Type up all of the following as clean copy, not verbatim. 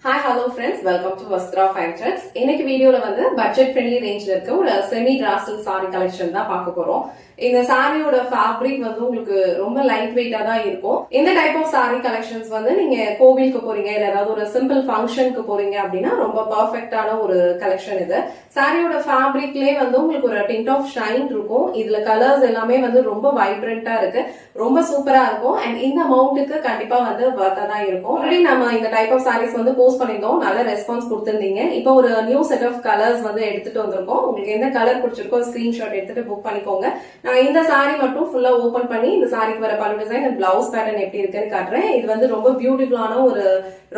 Hi, hello friends. Welcome to Vastra Fine Threads. இன்னைக்கு வீடியோல வந்து பட்ஜெட் ஃப்ரெண்ட்லி ரேஞ்ச்ல இருக்க ஒரு செமி டிராசல் சாரி கலெக்ஷன் தான் பார்க்க போறோம். இந்த சாரியோட ஃபேப்ரிக் வந்து உங்களுக்கு ரொம்ப லைட் வெயிட்டா தான் இருக்கும். இந்த டைப் ஆஃப் சாரி கலெக்ஷன்ஸ் வந்து நீங்க கோவிலுக்கு போறீங்க இல்ல ஏதாவது ஒரு சிம்பிள் ஃபங்க்ஷனுக்கு போறீங்க அப்படின்னா ரொம்ப பர்ஃபெக்டான ஒரு கலெக்ஷன் இது. சாரியோட ஃபேப்ரிக்லயே வந்து உங்களுக்கு ஒரு டிண்ட் ஆஃப் ஷைன் இருக்கும். இதுல கலர்ஸ் எல்லாமே வந்து ரொம்ப வைப்ரண்டா இருக்கு, ரொம்ப சூப்பரா இருக்கும். அண்ட் இந்த அமௌண்ட்டுக்கு கண்டிப்பா வந்து வர்த்தா தான் இருக்கும். ஆல்ரெடி நம்ம இந்த டைப் ஆஃப் சாரீஸ் வந்து போஸ்ட் பண்ணிருந்தோம், நல்ல ரெஸ்பான்ஸ் கொடுத்திருந்தீங்க. இப்போ ஒரு நியூ செட் ஆஃப் கலர்ஸ் வந்து எடுத்துட்டு வந்திருக்கோம். உங்களுக்கு எந்த கலர் பிடிச்சிருக்கோ ஸ்கிரீன்ஷாட் எடுத்துட்டு புக் பண்ணிக்கோங்க. நான் இந்த சாரி மட்டும் ஃபுல்லா ஓபன் பண்ணி இந்த சாரிக்கு வர பல்லு டிசைன் அண்ட் பிளவுஸ் பேட்டர்ன் எப்படி இருக்குன்னு காட்டுறேன். இது வந்து ரொம்ப பியூட்டிஃபுல்லான ஒரு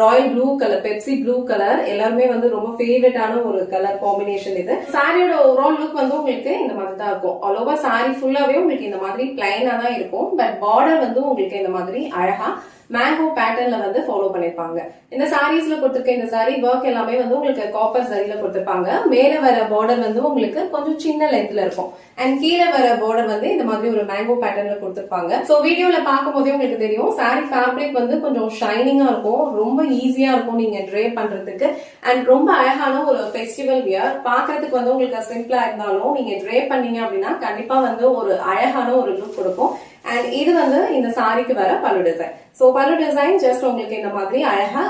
Royal blue colour, Pepsi blue colour, எல்லாருமே வந்து ரொம்ப ஃபேவரட்டான ஒரு கலர் காம்பினேஷன் இது. சாரியோட ஓவரால் லுக் வந்து உங்களுக்கு இந்த மாதிரி தான் இருக்கும். ஆல் ஓவர் சாரி ஃபுல்லாவே உங்களுக்கு இந்த மாதிரி பிளைனா தான் இருக்கும். பட் பார்டர் வந்து உங்களுக்கு இந்த மாதிரி அழகா மேங்கோ பேட்டர்ன்ல வந்து ஃபாலோ பண்ணிருப்பாங்க. இந்த சாரீஸ்ல கொடுத்திருக்க இந்த சாரி ஒர்க் எல்லாமே வந்து உங்களுக்கு காப்பர் சரியில கொடுத்திருப்பாங்க. மேல வர பார்டர் வந்து உங்களுக்கு கொஞ்சம் சின்ன லென்த்ல இருக்கும் அண்ட் கீழே வர பார்டர் வந்து இந்த மாதிரி ஒரு மேங்கோ பேட்டர்ன்ல கொடுத்திருப்பாங்க. சோ வீடியோல பார்க்கும் போதே உங்களுக்கு தெரியும் சாரி ஃபேப்ரிக் வந்து கொஞ்சம் ஷைனிங்கா இருக்கும், ரொம்ப ஈஸியா இருக்கும் நீங்க ட்ரே பண்றதுக்கு அண்ட் ரொம்ப அழகான ஒரு ஃபெஸ்டிவல் வியர். பாக்குறதுக்கு வந்து உங்களுக்கு சிம்பிளா இருந்தாலும் நீங்க ட்ரே பண்ணீங்க அப்படின்னா கண்டிப்பா வந்து ஒரு அழகான ஒரு லுக் கொடுக்கும். அண்ட் இது வந்து இந்த சாரிக்கு வர பல்லு டிசைன். சோ பல்லு டிசைன் ஜஸ்ட் உங்களுக்கு இந்த மாதிரி அழகா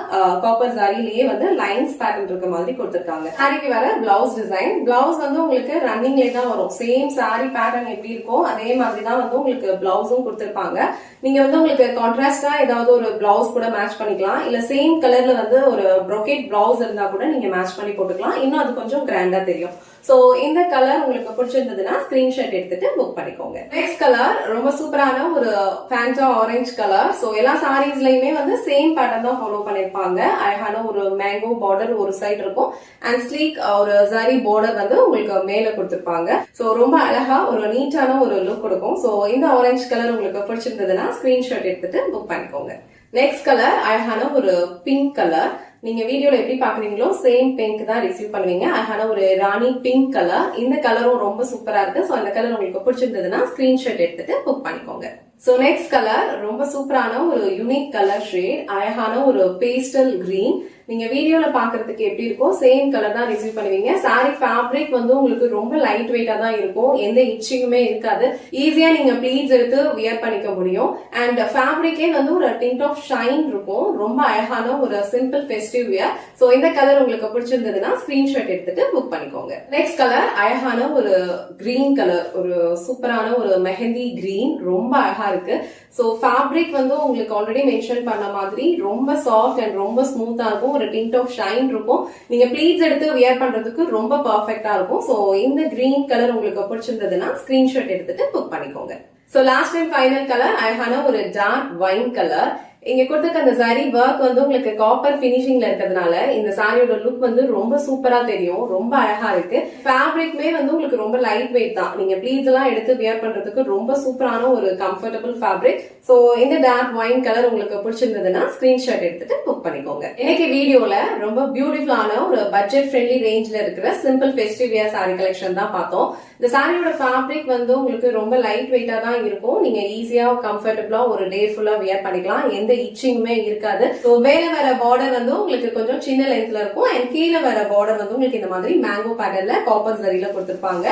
காப்பர் சாரிலேயே வந்து லைன்ஸ் பேட்டர்ன் இருக்க மாதிரி கொடுத்திருக்காங்க. சாரிக்கு வர பிளவுஸ் டிசைன். பிளவுஸ் வந்து உங்களுக்கு ரன்னிங்லேயே தான் வரும். சேம் சாரி பேட்டர்ன் எப்படி இருக்கோ அதே மாதிரி தான் வந்து உங்களுக்கு பிளவுஸும் கொடுத்திருப்பாங்க. நீங்க வந்து உங்களுக்கு கான்ட்ராஸ்டா ஏதாவது ஒரு பிளவுஸ் கூட மேட்ச் பண்ணிக்கலாம், இல்ல சேம் கலர்ல வந்து ஒரு ப்ரோகேட் பிளவுஸ் இருந்தா கூட நீங்க மேட்ச் பண்ணி போட்டுக்கலாம். இன்னும் அது கொஞ்சம் கிராண்டா தெரியும். சோ இந்த கலர் உங்களுக்கு பிடிச்சிருந்ததுன்னா ஸ்கிரீன்ஷாட் எடுத்துட்டு புக் பண்ணிக்கோங்க. நெக்ஸ்ட் கலர் ரொம்ப சூப்பரான ஒரு ஃபேண்டா ஆரஞ்சு கலர். சோ எல்லா சாரீஸ்லயுமே வந்து சேம் பேட்டர்ன் தான் ஃபாலோ பண்ணிருப்பாங்க. அழகான ஒரு மேங்கோ பார்டர் ஒரு சைடு இருக்கும் அண்ட் ஸ்லீக் ஒரு ஜரி பார்டர் வந்து உங்களுக்கு மேல கொடுத்திருப்பாங்க. சோ ரொம்ப அழகா ஒரு நீட்டான ஒரு லுக் கொடுக்கும். சோ இந்த ஆரஞ்சு கலர் உங்களுக்கு பிடிச்சிருந்ததுன்னா ஸ்கிரீன்ஷாட் எடுத்துட்டு புக் பண்ணிக்கோங்க. நெக்ஸ்ட் கலர் அழகான ஒரு பிங்க் கலர். நீங்க வீடியோல எப்படி பாக்குறீங்களோ சேம் பிங்க் தான் ரிசீவ் பண்ணுவீங்க. அழகான ஒரு ராணி பிங்க் கலர். இந்த கலரும் ரொம்ப சூப்பரா இருக்கு. சோ இந்த கலர் உங்களுக்கு பிடிச்சிருந்ததுன்னா ஸ்கிரீன்ஷாட் எடுத்துட்டு புக் பண்ணிக்கோங்க. சோ நெக்ஸ்ட் கலர் ரொம்ப சூப்பரான ஒரு யூனிக் கலர் ஷேட், அழகான ஒரு பேஸ்டல் கிரீன். நீங்க வீடியோல பாக்குறதுக்கு எப்படி இருக்கோ சேம் கலர் தான் ரிசீவ் பண்ணுவீங்க. சாரி ஃபேப்ரிக் வந்து உங்களுக்கு ரொம்ப லைட் வெயிட்டா தான் இருக்கும், எந்த இச்சிங்குமே இருக்காது. ஈஸியா நீங்க ப்ளீட்ஸ் எடுத்து வியர் பண்ணிக்க முடியும். அண்ட் ஃபேப்ரிக்கே வந்து ஒரு டிண்ட் ஆஃப் ஷைன் இருக்கும். ரொம்ப அழகான ஒரு சிம்பிள் ஃபெஸ்டிவ் வியர். சோ இந்த கலர் உங்களுக்கு பிடிச்சிருந்ததுன்னா ஸ்கிரீன்ஷாட் எடுத்துட்டு புக் பண்ணிக்கோங்க. நெக்ஸ்ட் கலர் அழகான ஒரு கிரீன் கலர், ஒரு சூப்பரான ஒரு மெஹந்தி கிரீன், ரொம்ப அழகா இருக்கு. சோ ஃபேப்ரிக் வந்து உங்களுக்கு ஆல்ரெடி மென்ஷன் பண்ண மாதிரி ரொம்ப சாஃப்ட் அண்ட் ரொம்ப ஸ்மூத்தா இருக்கும். ஒரு டிண்ட் ஆஃப் ஷைன் இருக்கும். நீங்க ப்ளீட்ஸ் எடுத்து வியர் பண்றதுக்கு ரொம்ப பர்ஃபெக்டா இருக்கும். சோ இந்த கிரீன் கலர் உங்களுக்கு பிடிச்சிருந்ததுன்னா ஸ்கிரீன்ஷாட் எடுத்துட்டு புக் பண்ணிக்கோங்க. So last and final colour அழகான ஒரு டார்க் வைன் கலர். இங்க கொடுத்துருக்க அந்த சாரி ஒர்க் வந்து உங்களுக்கு காப்பர் பினிஷிங்ல இருக்கிறதுனால இந்த சாரியோட லுக் வந்து ரொம்ப சூப்பரா தெரியும், ரொம்ப அழகா இருக்கு. ஃபேப்ரிக்மே வந்து உங்களுக்கு ரொம்ப லைட் வெயிட் தான். நீங்க ப்ளீட்ஸ் எல்லாம் எடுத்து வியர் பண்றதுக்கு ரொம்ப சூப்பரான ஒரு கம்ஃபர்டபிள் ஃபேப்ரிக். சோ இந்த டார்க் வைன் கலர் உங்களுக்கு பிடிச்சிருந்ததுன்னா ஸ்கிரீன்ஷாட் எடுத்துட்டு புக் பண்ணிக்கோங்க. இன்னைக்கு வீடியோல ரொம்ப பியூட்டிஃபுல்லான ஒரு பட்ஜெட் ஃப்ரெண்ட்லி ரேஞ்ச்ல இருக்கிற simple festive wear sorry collection தான் பார்த்தோம். இந்த சாரியோட ஃபேப்ரிக் வந்து உங்களுக்கு ரொம்ப லைட் வெயிட்டா தான் இருக்கும். நீங்க ஈஸியா கம்ஃபர்டபிளா ஒரு டே ஃபுல்லா வியர் பண்ணிக்கலாம், எந்த இச்சிங்குமே இருக்காது. சோ மேல வர பார்டர் வந்து உங்களுக்கு கொஞ்சம் சின்ன லென்த்ல இருக்கும் அண்ட் கீழே வர பார்டர் வந்து உங்களுக்கு இந்த மாதிரி மேங்கோ பேட்டர்ன்ல காப்பர் சரியில கொடுத்திருப்பாங்க.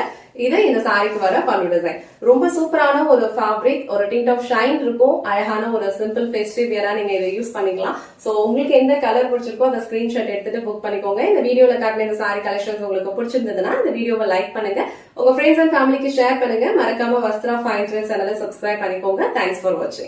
இது இந்த சாரிக்கு வர பல்லு டிசைன். ரொம்ப சூப்பரான ஒரு ஃபேப்ரிக், ஒரு டிண்ட் ஆஃப் ஷைன் இருக்கும். அழகான ஒரு சிம்பிள் ஃபெஸ்டிவ் வியரா நீங்க இதை யூஸ் பண்ணிக்கலாம். சோ உங்களுக்கு எந்த கலர் பிடிச்சிருக்கோ அந்த ஸ்கிரீன்ஷாட் எடுத்துட்டு புக் பண்ணிக்கோங்க. இந்த வீடியோல காட்டின இந்த சாரி கலெக்ஷன்ஸ் உங்களுக்கு பிடிச்சிருந்ததுன்னா இந்த வீடியோவை லைக் பண்ணுங்க, உங்க ஃப்ரெண்ட்ஸ் அண்ட் ஃபேமிலிக்கு ஷேர் பண்ணுங்க. மறக்காம வஸ்த்ரா ஃபைன் த்ரெட்ஸ் சேனலை சப்ஸ்கிரைப் பண்ணிக்கோங்க. தேங்க்ஸ் ஃபார் வாட்சிங்.